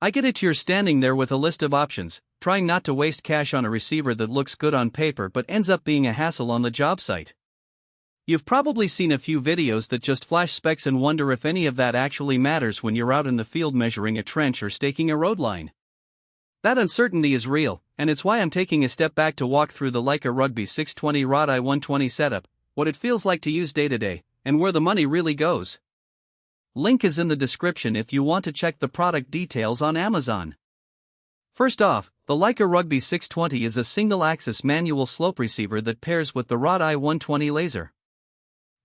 I get it, you're standing there with a list of options, trying not to waste cash on a receiver that looks good on paper but ends up being a hassle on the job site. You've probably seen a few videos that just flash specs and wonder if any of that actually matters when you're out in the field measuring a trench or staking a road line. That uncertainty is real, and it's why I'm taking a step back to walk through the Leica Rugby 620 Rod I-120 setup, what it feels like to use day to day, and where the money really goes. Link is in the description if you want to check the product details on Amazon. First off, the Leica Rugby 620 is a single-axis manual slope receiver that pairs with the Rod I-120 laser.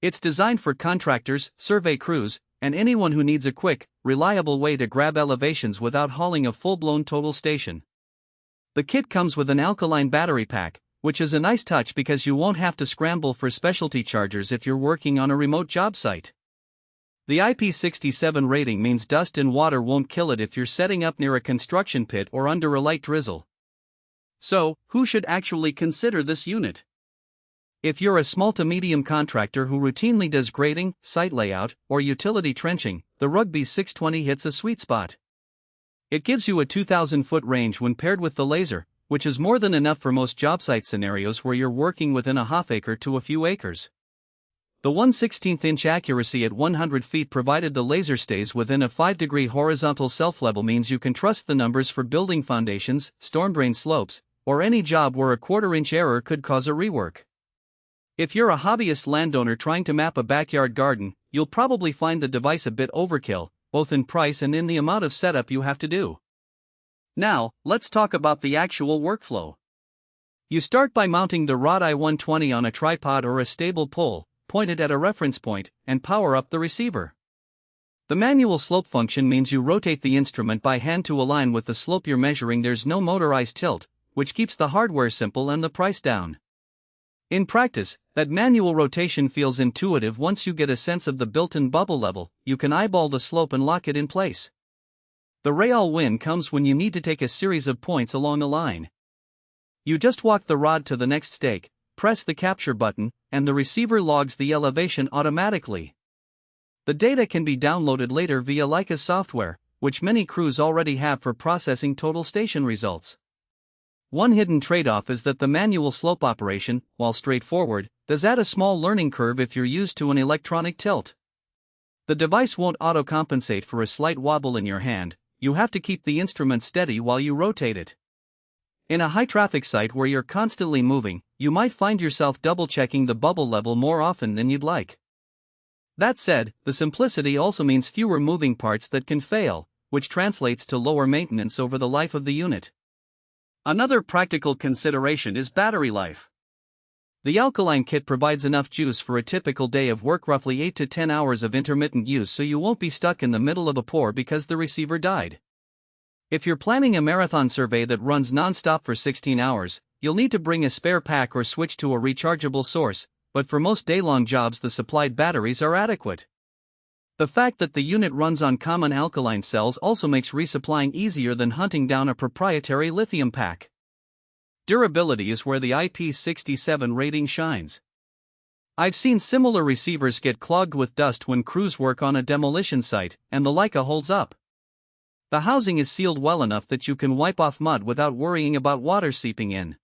It's designed for contractors, survey crews, and anyone who needs a quick, reliable way to grab elevations without hauling a full-blown total station. The kit comes with an Alkaline battery pack, which is a nice touch because you won't have to scramble for specialty chargers if you're working on a remote job site. The IP67 rating means dust and water won't kill it if you're setting up near a construction pit or under a light drizzle. So, who should actually consider this unit? If you're a small to medium contractor who routinely does grading, site layout, or utility trenching, the Rugby 620 hits a sweet spot. It gives you a 2,000-foot range when paired with the laser, which is more than enough for most job site scenarios where you're working within a half-acre to a few acres. The 1/16-inch accuracy at 100 feet provided the laser stays within a 5-degree horizontal self-level means you can trust the numbers for building foundations, storm drain slopes, or any job where a quarter-inch error could cause a rework. If you're a hobbyist landowner trying to map a backyard garden, you'll probably find the device a bit overkill, both in price and in the amount of setup you have to do. Now, let's talk about the actual workflow. You start by mounting the Rod I-120 on a tripod or a stable pole, point it at a reference point, and power up the receiver. The manual slope function means you rotate the instrument by hand to align with the slope you're measuring. There's no motorized tilt, which keeps the hardware simple and the price down. In practice, that manual rotation feels intuitive. Once you get a sense of the built-in bubble level, you can eyeball the slope and lock it in place. The real win comes when you need to take a series of points along a line. You just walk the rod to the next stake, press the capture button, and the receiver logs the elevation automatically. The data can be downloaded later via Leica software, which many crews already have for processing total station results. One hidden trade-off is that the manual slope operation, while straightforward, does add a small learning curve if you're used to an electronic tilt. The device won't auto-compensate for a slight wobble in your hand. You have to keep the instrument steady while you rotate it. In a high-traffic site where you're constantly moving, you might find yourself double-checking the bubble level more often than you'd like. That said, the simplicity also means fewer moving parts that can fail, which translates to lower maintenance over the life of the unit. Another practical consideration is battery life. The Alkaline kit provides enough juice for a typical day of work, roughly 8 to 10 hours of intermittent use, so you won't be stuck in the middle of a pour because the receiver died. If you're planning a marathon survey that runs non-stop for 16 hours, you'll need to bring a spare pack or switch to a rechargeable source, but for most day-long jobs the supplied batteries are adequate. The fact that the unit runs on common alkaline cells also makes resupplying easier than hunting down a proprietary lithium pack. Durability is where the IP67 rating shines. I've seen similar receivers get clogged with dust when crews work on a demolition site, and the Leica holds up. The housing is sealed well enough that you can wipe off mud without worrying about water seeping in.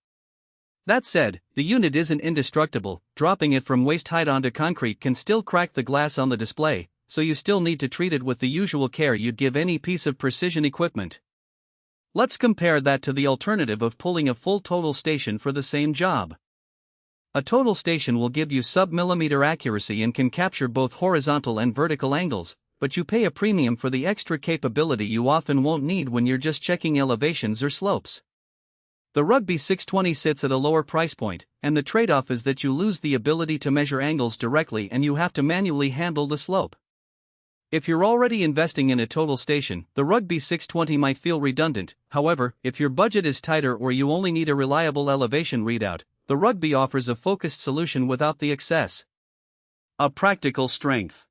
That said, the unit isn't indestructible. Dropping it from waist height onto concrete can still crack the glass on the display, so you still need to treat it with the usual care you'd give any piece of precision equipment. Let's compare that to the alternative of pulling a full total station for the same job. A total station will give you sub-millimeter accuracy and can capture both horizontal and vertical angles, but you pay a premium for the extra capability you often won't need when you're just checking elevations or slopes. The Rugby 620 sits at a lower price point, and the trade-off is that you lose the ability to measure angles directly and you have to manually handle the slope. If you're already investing in a total station, the Rugby 620 might feel redundant. However, if your budget is tighter or you only need a reliable elevation readout, the Rugby offers a focused solution without the excess. A practical strength.